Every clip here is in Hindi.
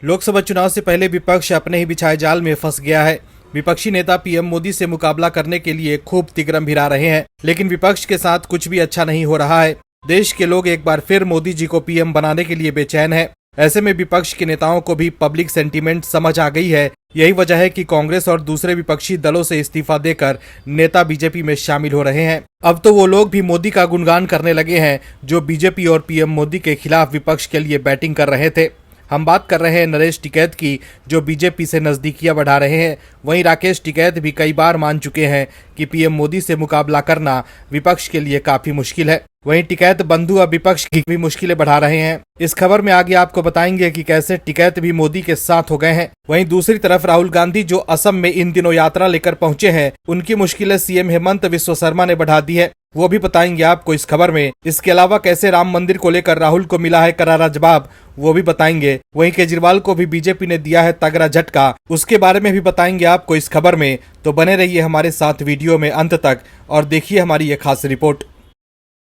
लोकसभा चुनाव से पहले विपक्ष अपने ही बिछाए जाल में फंस गया है। विपक्षी नेता पीएम मोदी से मुकाबला करने के लिए खूब तिगरम भिरा रहे हैं, लेकिन विपक्ष के साथ कुछ भी अच्छा नहीं हो रहा है। देश के लोग एक बार फिर मोदी जी को पीएम बनाने के लिए बेचैन है। ऐसे में विपक्ष के नेताओं को भी पब्लिक सेंटीमेंट समझ आ गई है। यही वजह है कि कांग्रेस और दूसरे विपक्षी दलों से इस्तीफा देकर नेता बीजेपी में शामिल हो रहे हैं। अब तो वो लोग भी मोदी का गुणगान करने लगे हैं जो बीजेपी और पीएम मोदी के खिलाफ विपक्ष के लिए बैटिंग कर रहे थे। हम बात कर रहे हैं नरेश टिकैत की, जो बीजेपी से नजदीकियां बढ़ा रहे हैं। वहीं राकेश टिकैत भी कई बार मान चुके हैं कि पीएम मोदी से मुकाबला करना विपक्ष के लिए काफी मुश्किल है। वहीं टिकैत बंधु अब विपक्ष की भी मुश्किलें बढ़ा रहे हैं। इस खबर में आगे आपको बताएंगे कि कैसे टिकैत भी मोदी के साथ हो गए हैं। वहीं दूसरी तरफ राहुल गांधी जो असम में इन दिनों यात्रा लेकर पहुंचे हैं, उनकी मुश्किलें सीएम हेमंत बिस्वा शर्मा ने बढ़ा दी है। वो भी बताएंगे आपको इस खबर में। इसके अलावा कैसे राम मंदिर को लेकर राहुल को मिला है करारा जवाब, वो भी बताएंगे। वहीं केजरीवाल को भी बीजेपी ने दिया है तगड़ा झटका, उसके बारे में भी बताएंगे आपको इस खबर में। तो बने रहिए हमारे साथ वीडियो में अंत तक और देखिए हमारी ये खास रिपोर्ट।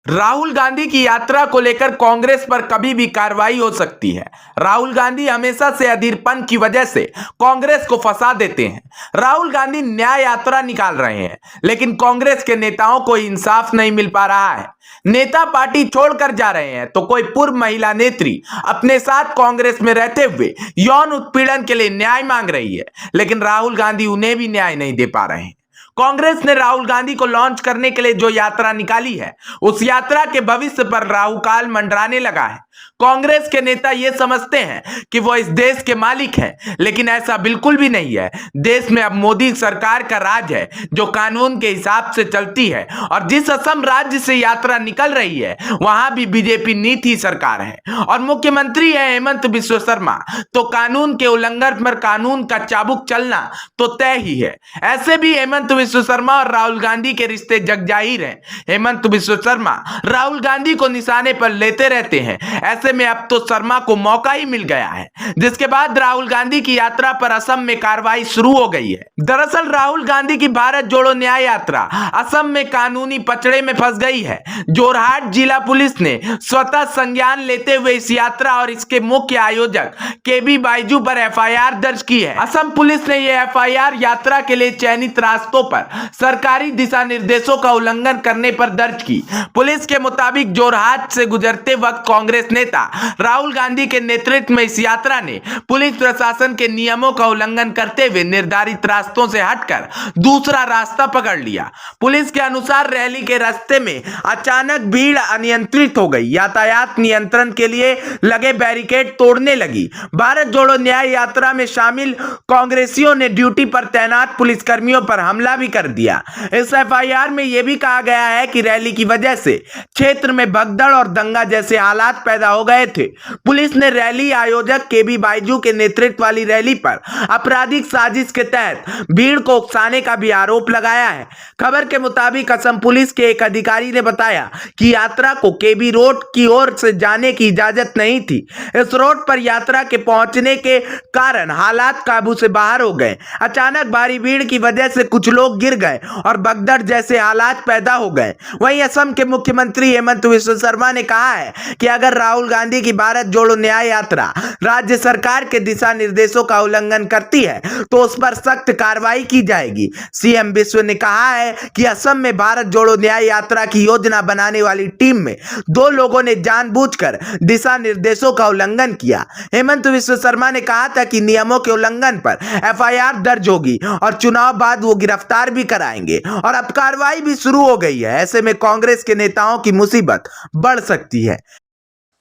राहुल गांधी की यात्रा को लेकर कांग्रेस पर कभी भी कार्रवाई हो सकती है। राहुल गांधी हमेशा से अधीरपन की वजह से कांग्रेस को फंसा देते हैं। राहुल गांधी न्याय यात्रा निकाल रहे हैं, लेकिन कांग्रेस के नेताओं को इंसाफ नहीं मिल पा रहा है। नेता पार्टी छोड़कर जा रहे हैं तो कोई पूर्व महिला नेत्री अपने साथ कांग्रेस में रहते हुए यौन उत्पीड़न के लिए न्याय मांग रही है, लेकिन राहुल गांधी उन्हें भी न्याय नहीं दे पा रहे हैं। कांग्रेस ने राहुल गांधी को लॉन्च करने के लिए जो यात्रा निकाली है, उस यात्रा के भविष्य पर राहुकाल मंडराने लगा है। कांग्रेस के नेता यह समझते हैं कि वो इस देश के मालिक हैं, लेकिन ऐसा बिल्कुल भी नहीं है। देश में अब मोदी सरकार का राज है, जो कानून के हिसाब से चलती है। और जिस असम राज्य से यात्रा निकल रही है, वहां भी बीजेपी नीति सरकार है और मुख्यमंत्री है हेमंत बिस्वा शर्मा। तो कानून के उल्लंघन पर कानून का चाबुक चलना तो तय ही है। ऐसे भी हेमंत बिस्वा शर्मा और राहुल गांधी के रिश्ते जगजाहिर हैं। हेमंत बिस्वा शर्मा राहुल गांधी को निशाने पर लेते रहते हैं। ऐसे में अब तो शर्मा को मौका ही मिल गया है, जिसके बाद राहुल गांधी की यात्रा पर असम में कार्रवाई शुरू हो गई है। दरअसल राहुल गांधी की भारत जोड़ो न्याय यात्रा असम में कानूनी पचड़े में फंस गई है। जोरहाट जिला पुलिस ने स्वतः संज्ञान लेते हुए इस यात्रा और इसके मुख्य आयोजक केबी बाइजू पर एफआईआर दर्ज की है। असम पुलिस ने यह एफआईआर यात्रा के लिए चयनित रास्तों पर सरकारी दिशा निर्देशों का उल्लंघन करने पर दर्ज की। पुलिस के मुताबिक जोरहाट से गुजरते वक्त कांग्रेस नेता राहुल गांधी के नेतृत्व में इस यात्रा ने पुलिस प्रशासन के नियमों का उल्लंघन करते हुए निर्धारित रास्तों से हटकर दूसरा रास्ता पकड़ लिया। पुलिस के अनुसार रैली के रास्ते में अचानक भीड़ अनियंत्रित हो गई। यातायात नियंत्रण के लिए लगे बैरिकेड तोड़ने लगी। भारत जोड़ो न्याय यात्रा में शामिल कांग्रेसियों ने ड्यूटी पर तैनात पुलिसकर्मियों पर हमला भी कर दिया। इस एफआईआर में यह भी कहा गया है कि रैली की वजह से क्षेत्र में भगदड़ और दंगा जैसे हालात पैदा हो गए थे। पुलिस ने रैली आयोजक केबी बाइजू के नेतृत्व वाली रैली पर आपराधिक साजिश के तहत भीड़ को उकसाने का भी आरोप लगाया है। खबर के मुताबिक असम पुलिस के एक अधिकारी ने बताया कि यात्रा को केबी रोड की ओर से जाने की इजाजत नहीं थी। इस रोड पर यात्रा के पहुंचने के कारण हालात काबू से बाहर हो गए। अचानक भारी भीड़ की वजह से कुछ लोग गिर गए और भगदड़ जैसे हालात पैदा हो गए। वहीं असम के मुख्यमंत्री हेमंत बिस्वा शर्मा ने कहा है कि अगर राहुल गांधी की भारत जोड़ो न्याय यात्रा राज्य सरकार के दिशा निर्देशों का उल्लंघन करती है तो उस पर सख्त कार्रवाई की जाएगी। सीएम बिस्वा ने कहा है कि असम में भारत जोड़ो न्याय यात्रा की योजना बनाने वाली टीम में 2 लोगों ने जानबूझकर दिशा निर्देशों का उल्लंघन किया। हेमंत बिस्वा शर्मा ने कहा था कि नियमों के उल्लंघन पर एफआईआर दर्ज होगी और चुनाव बाद वो गिरफ्तार भी कराएंगे और अब कार्रवाई भी शुरू हो गई है। ऐसे में कांग्रेस के नेताओं की मुसीबत बढ़ सकती है।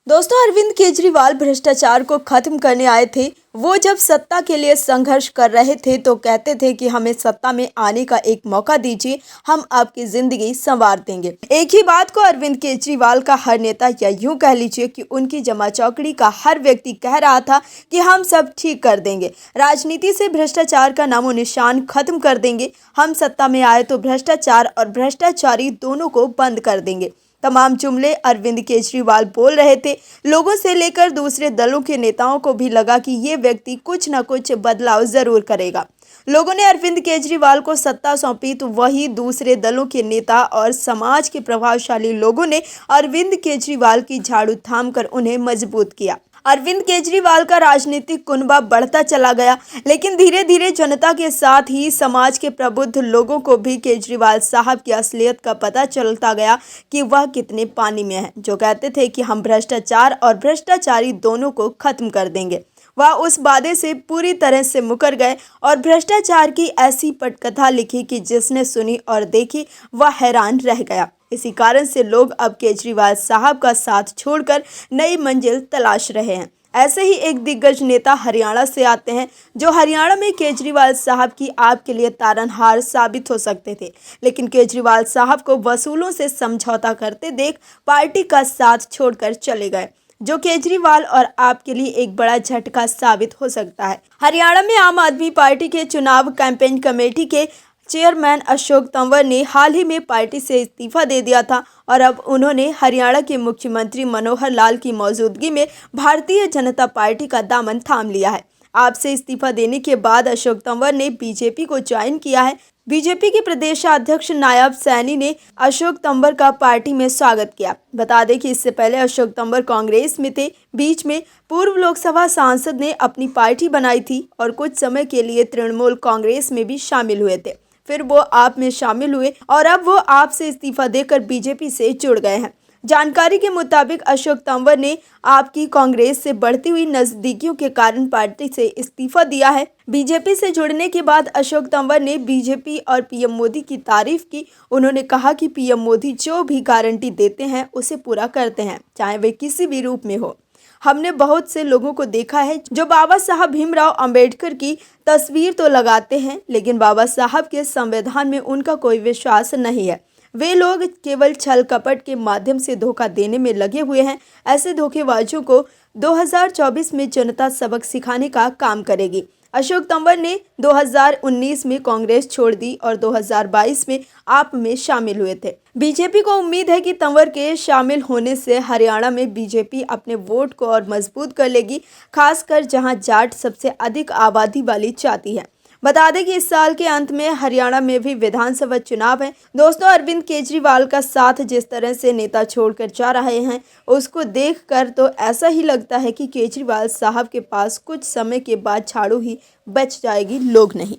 दोस्तों, अरविंद केजरीवाल भ्रष्टाचार को खत्म करने आए थे। वो जब सत्ता के लिए संघर्ष कर रहे थे तो कहते थे कि हमें सत्ता में आने का एक मौका दीजिए, हम आपकी जिंदगी संवार देंगे। एक ही बात को अरविंद केजरीवाल का हर नेता या यूं कह लीजिए कि उनकी जमा चौकड़ी का हर व्यक्ति कह रहा था कि हम सब ठीक कर देंगे, राजनीति से भ्रष्टाचार का नामो निशान खत्म कर देंगे, हम सत्ता में आए तो भ्रष्टाचार और भ्रष्टाचारी दोनों को बंद कर देंगे। तमाम जुमले अरविंद केजरीवाल बोल रहे थे। लोगों से लेकर दूसरे दलों के नेताओं को भी लगा कि ये व्यक्ति कुछ न कुछ बदलाव जरूर करेगा। लोगों ने अरविंद केजरीवाल को सत्ता सौंपी तो वही दूसरे दलों के नेता और समाज के प्रभावशाली लोगों ने अरविंद केजरीवाल की झाड़ू थामकर उन्हें मजबूत किया। अरविंद केजरीवाल का राजनीतिक कुनबा बढ़ता चला गया, लेकिन धीरे धीरे जनता के साथ ही समाज के प्रबुद्ध लोगों को भी केजरीवाल साहब की असलियत का पता चलता गया कि वह कितने पानी में हैं। जो कहते थे कि हम भ्रष्टाचार और भ्रष्टाचारी दोनों को खत्म कर देंगे, वह उस वादे से पूरी तरह से मुकर गए और भ्रष्टाचार की ऐसी पटकथा लिखी कि जिसने सुनी और देखी वह हैरान रह गया। इसी कारण से लोग अब केजरीवाल साहब का साथ छोड़कर नई मंजिल तलाश रहे हैं। ऐसे ही एक दिग्गज नेता हरियाणा से आते हैं, जो हरियाणा में केजरीवाल साहब की आपके लिए तारनहार साबित हो सकते थे, लेकिन केजरीवाल साहब को वसूलों से समझौता करते देख पार्टी का साथ छोड़कर चले गए, जो केजरीवाल और आपके लिए एक बड़ा झटका साबित हो सकता है। हरियाणा में आम आदमी पार्टी के चुनाव कैंपेन कमेटी के चेयरमैन अशोक तंवर ने हाल ही में पार्टी से इस्तीफा दे दिया था और अब उन्होंने हरियाणा के मुख्यमंत्री मनोहर लाल की मौजूदगी में भारतीय जनता पार्टी का दामन थाम लिया है। आपसे इस्तीफा देने के बाद अशोक तंवर ने बीजेपी को ज्वाइन किया है। बीजेपी के प्रदेशाध्यक्ष नायब सैनी ने अशोक तंवर का पार्टी में स्वागत किया। बता दें कि इससे पहले अशोक तंवर कांग्रेस में थे। बीच में पूर्व लोकसभा सांसद ने अपनी पार्टी बनाई थी और कुछ समय के लिए तृणमूल कांग्रेस में भी शामिल हुए थे। फिर वो आप में शामिल हुए और अब वो आप से इस्तीफा देकर बीजेपी से जुड़ गए हैं। जानकारी के मुताबिक अशोक तंवर ने आपकी कांग्रेस से बढ़ती हुई नजदीकियों के कारण पार्टी से इस्तीफा दिया है। बीजेपी से जुड़ने के बाद अशोक तंवर ने बीजेपी और पीएम मोदी की तारीफ की। उन्होंने कहा कि पीएम मोदी जो भी गारंटी देते हैं उसे पूरा करते हैं, चाहे वे किसी भी रूप में हो। हमने बहुत से लोगों को देखा है जो बाबा साहब भीमराव अंबेडकर की तस्वीर तो लगाते हैं, लेकिन बाबा साहब के संविधान में उनका कोई विश्वास नहीं है। वे लोग केवल छल कपट के माध्यम से धोखा देने में लगे हुए हैं। ऐसे धोखेबाजों को 2024 में जनता सबक सिखाने का काम करेगी। अशोक तंवर ने 2019 में कांग्रेस छोड़ दी और 2022 में आप में शामिल हुए थे। बीजेपी को उम्मीद है कि तंवर के शामिल होने से हरियाणा में बीजेपी अपने वोट को और मजबूत कर लेगी, खासकर जहां जाट सबसे अधिक आबादी वाली जाति है। बता दें कि इस साल के अंत में हरियाणा में भी विधानसभा चुनाव है। दोस्तों, अरविंद केजरीवाल का साथ जिस तरह से नेता छोड़कर जा रहे हैं, उसको देखकर तो ऐसा ही लगता है कि केजरीवाल साहब के पास कुछ समय के बाद झाड़ू ही बच जाएगी, लोग नहीं।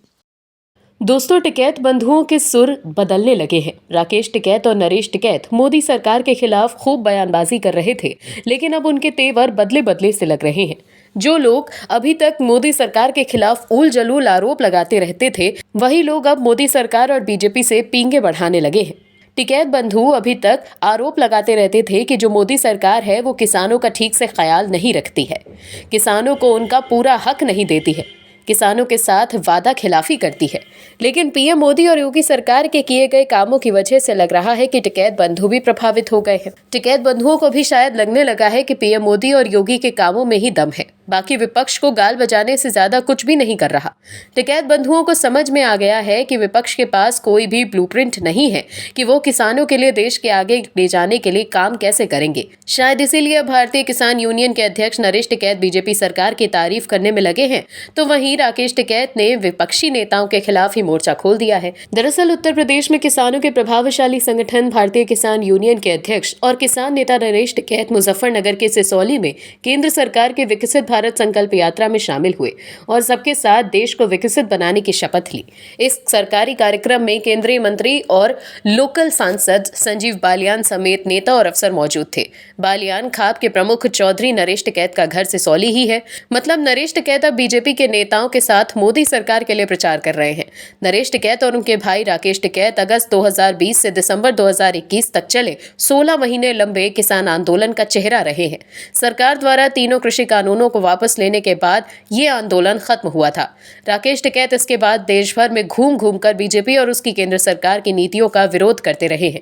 दोस्तों, टिकैत बंधुओं के सुर बदलने लगे हैं। राकेश टिकैत और नरेश टिकैत मोदी सरकार के खिलाफ खूब बयानबाजी कर रहे थे, लेकिन अब उनके तेवर बदले बदले से लग रहे हैं। जो लोग अभी तक मोदी सरकार के खिलाफ उल जलूल आरोप लगाते रहते थे, वही लोग अब मोदी सरकार और बीजेपी से पींगे बढ़ाने लगे हैं। टिकैत बंधु अभी तक आरोप लगाते रहते थे कि जो मोदी सरकार है वो किसानों का ठीक से ख्याल नहीं रखती है, किसानों को उनका पूरा हक नहीं देती है, किसानों के साथ वादा खिलाफी करती है। लेकिन पीएम मोदी और योगी सरकार के किए गए कामों की वजह से लग रहा है कि टिकैत बंधु भी प्रभावित हो गए हैं। टिकैत बंधुओं को भी शायद लगने लगा है कि पीएम मोदी और योगी के कामों में ही दम है, बाकी विपक्ष को गाल बजाने से ज्यादा कुछ भी नहीं कर रहा। टिकैत बंधुओं को समझ में आ गया है कि विपक्ष के पास कोई भी ब्लूप्रिंट नहीं है कि वो किसानों के लिए देश के आगे ले जाने के लिए काम कैसे करेंगे। शायद इसीलिए भारतीय किसान यूनियन के अध्यक्ष नरेश टिकैत बीजेपी सरकार की तारीफ करने में लगे हैं, तो वहीं राकेश टिकैत ने विपक्षी नेताओं के खिलाफ ही मोर्चा खोल दिया है। दरअसल उत्तर प्रदेश में किसानों के प्रभावशाली संगठन भारतीय किसान यूनियन के अध्यक्ष और किसान नेता नरेश टिकैत मुजफ्फरनगर के सिसौली में केंद्र सरकार के विकसित भारत संकल्प यात्रा में शामिल हुए और सबके साथ देश को विकसित बनाने की शपथ ली। इस सरकारी कार्यक्रम में केंद्रीय मंत्री और लोकल सांसद संजीव बालियान समेत नेता और अफसर मौजूद थे। बालियान खाप के प्रमुख चौधरी नरेश टिकैत का घर सिसौली ही है। मतलब नरेश टिकैत अब बीजेपी के नेताओं के साथ मोदी सरकार के लिए प्रचार कर रहे हैं। नरेश टिकैत और उनके भाई राकेश टिकैत अगस्त 2020 से दिसंबर 2021 तक चले 16 महीने लंबे किसान आंदोलन का चेहरा रहे हैं। सरकार द्वारा तीनों कृषि कानूनों को वापस लेने के बाद ये आंदोलन खत्म हुआ था। राकेश टिकैत इसके बाद देश भर में घूम घूम कर बीजेपी और उसकी केंद्र सरकार की नीतियों का विरोध करते रहे हैं।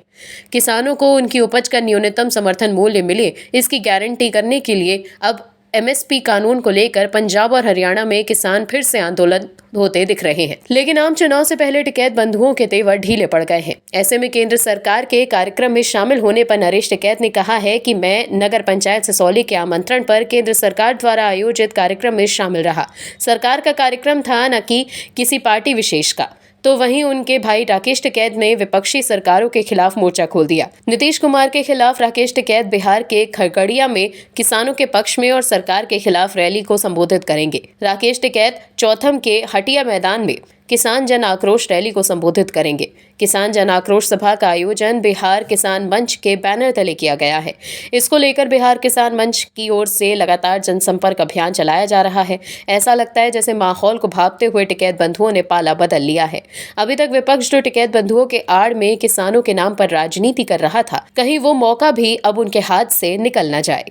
किसानों को उनकी उपज का न्यूनतम समर्थन मूल्य मिले, इसकी गारंटी करने के लिए अब एमएसपी कानून को लेकर पंजाब और हरियाणा में किसान फिर से आंदोलन होते दिख रहे हैं। लेकिन आम चुनाव से पहले टिकैत बंधुओं के तेवर ढीले पड़ गए हैं। ऐसे में केंद्र सरकार के कार्यक्रम में शामिल होने पर नरेश टिकैत ने कहा है कि मैं नगर पंचायत सिसौली के आमंत्रण पर केंद्र सरकार द्वारा आयोजित कार्यक्रम में शामिल रहा। सरकार का कार्यक्रम था न कि किसी पार्टी विशेष का। तो वहीं उनके भाई राकेश टिकैत ने विपक्षी सरकारों के खिलाफ मोर्चा खोल दिया। नीतीश कुमार के खिलाफ राकेश टिकैत बिहार के खगड़िया में किसानों के पक्ष में और सरकार के खिलाफ रैली को संबोधित करेंगे। राकेश टिकैत चौथम के हटिया मैदान में किसान जन आक्रोश रैली को संबोधित करेंगे। किसान जन आक्रोश सभा का आयोजन बिहार किसान मंच के बैनर तले किया गया है। इसको लेकर बिहार किसान मंच की ओर से लगातार जनसंपर्क अभियान चलाया जा रहा है। ऐसा लगता है जैसे माहौल को भांपते हुए टिकैत बंधुओं ने पाला बदल लिया है। अभी तक विपक्ष जो टिकैत बंधुओं के आड़ में किसानों के नाम पर राजनीति कर रहा था, कहीं वो मौका भी अब उनके हाथ से निकल न जाए।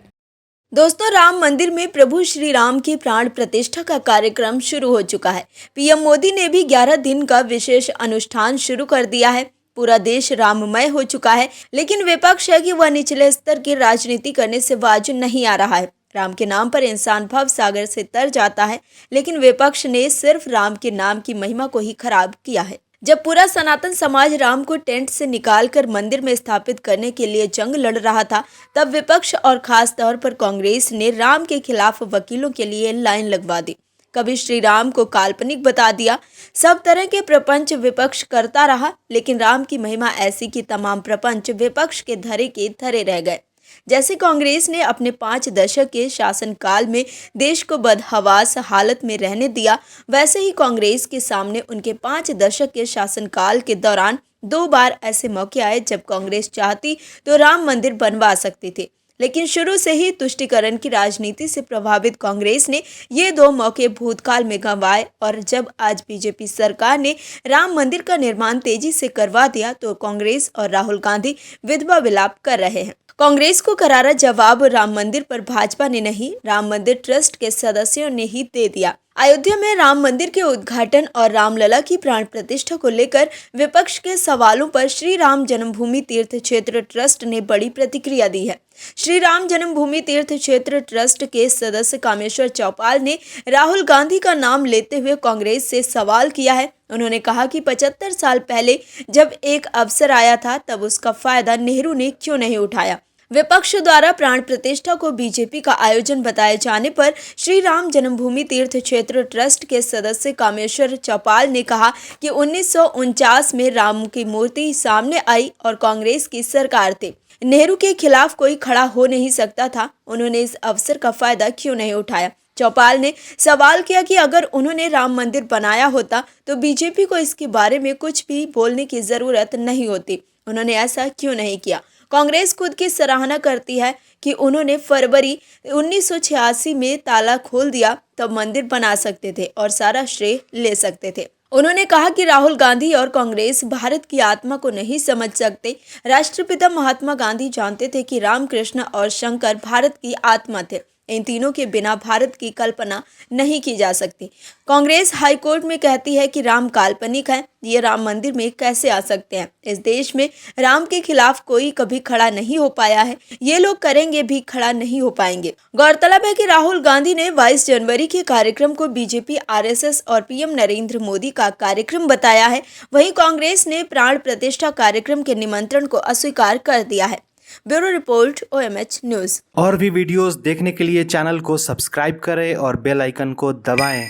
दोस्तों, राम मंदिर में प्रभु श्री राम की प्राण प्रतिष्ठा का कार्यक्रम शुरू हो चुका है। पीएम मोदी ने भी 11 दिन का विशेष अनुष्ठान शुरू कर दिया है। पूरा देश राममय हो चुका है, लेकिन विपक्ष है कि वह निचले स्तर की राजनीति करने से बाज नहीं आ रहा है। राम के नाम पर इंसान भव सागर से तर जाता है, लेकिन विपक्ष ने सिर्फ राम के नाम की महिमा को ही खराब किया है। जब पूरा सनातन समाज राम को टेंट से निकालकर मंदिर में स्थापित करने के लिए जंग लड़ रहा था, तब विपक्ष और खास तौर पर कांग्रेस ने राम के खिलाफ वकीलों के लिए लाइन लगवा दी। कभी श्री राम को काल्पनिक बता दिया। सब तरह के प्रपंच विपक्ष करता रहा, लेकिन राम की महिमा ऐसी कि तमाम प्रपंच विपक्ष के धरे के धरे रह गए। जैसे कांग्रेस ने अपने 5 दशक के शासनकाल में देश को बदहवास हालत में रहने दिया, वैसे ही कांग्रेस के सामने उनके 5 दशक के शासनकाल के दौरान 2 बार ऐसे मौके आए जब कांग्रेस चाहती तो राम मंदिर बनवा सकती थी, लेकिन शुरू से ही तुष्टीकरण की राजनीति से प्रभावित कांग्रेस ने ये 2 मौके भूतकाल में गंवाए। और जब आज बीजेपी सरकार ने राम मंदिर का निर्माण तेजी से करवा दिया, तो कांग्रेस और राहुल गांधी विधवा विलाप कर रहे हैं। कांग्रेस को करारा जवाब राम मंदिर पर भाजपा ने नहीं, राम मंदिर ट्रस्ट के सदस्यों ने ही दे दिया। अयोध्या में राम मंदिर के उद्घाटन और रामलला की प्राण प्रतिष्ठा को लेकर विपक्ष के सवालों पर श्री राम जन्मभूमि तीर्थ क्षेत्र ट्रस्ट ने बड़ी प्रतिक्रिया दी है। श्री राम जन्मभूमि तीर्थ क्षेत्र ट्रस्ट के सदस्य कामेश्वर चौपाल ने राहुल गांधी का नाम लेते हुए कांग्रेस से सवाल किया है। उन्होंने कहा कि 75 साल पहले जब एक अवसर आया था, तब उसका फायदा नेहरू ने क्यों नहीं उठाया। विपक्ष द्वारा प्राण प्रतिष्ठा को बीजेपी का आयोजन बताए जाने पर श्री राम जन्मभूमि तीर्थ क्षेत्र ट्रस्ट के सदस्य कामेश्वर चौपाल ने कहा कि 1949 में राम की मूर्ति सामने आई और कांग्रेस की सरकार थी। नेहरू के खिलाफ कोई खड़ा हो नहीं सकता था। उन्होंने इस अवसर का फायदा क्यों नहीं उठाया। चौपाल ने सवाल किया कि अगर उन्होंने राम मंदिर बनाया होता तो बीजेपी को इसके बारे में कुछ भी बोलने की जरूरत नहीं होती। उन्होंने ऐसा क्यों नहीं किया। कांग्रेस खुद की सराहना करती है कि उन्होंने फरवरी 1986 में ताला खोल दिया, तब मंदिर बना सकते थे और सारा श्रेय ले सकते थे। उन्होंने कहा कि राहुल गांधी और कांग्रेस भारत की आत्मा को नहीं समझ सकते। राष्ट्रपिता महात्मा गांधी जानते थे कि राम, कृष्ण और शंकर भारत की आत्मा थे। इन तीनों के बिना भारत की कल्पना नहीं की जा सकती। कांग्रेस हाईकोर्ट में कहती है कि राम काल्पनिक है, ये राम मंदिर में कैसे आ सकते हैं। इस देश में राम के खिलाफ कोई कभी खड़ा नहीं हो पाया है, ये लोग करेंगे भी खड़ा नहीं हो पाएंगे। गौरतलब है कि राहुल गांधी ने 22 जनवरी के कार्यक्रम को बीजेपी, आरएसएस और पीएम नरेंद्र मोदी का कार्यक्रम बताया है। वहीं कांग्रेस ने प्राण प्रतिष्ठा कार्यक्रम के निमंत्रण को अस्वीकार कर दिया है। Bureau report, OMH news. और भी वीडियोस देखने के लिए चैनल को सब्सक्राइब करें और बेल आइकन को दबाएं।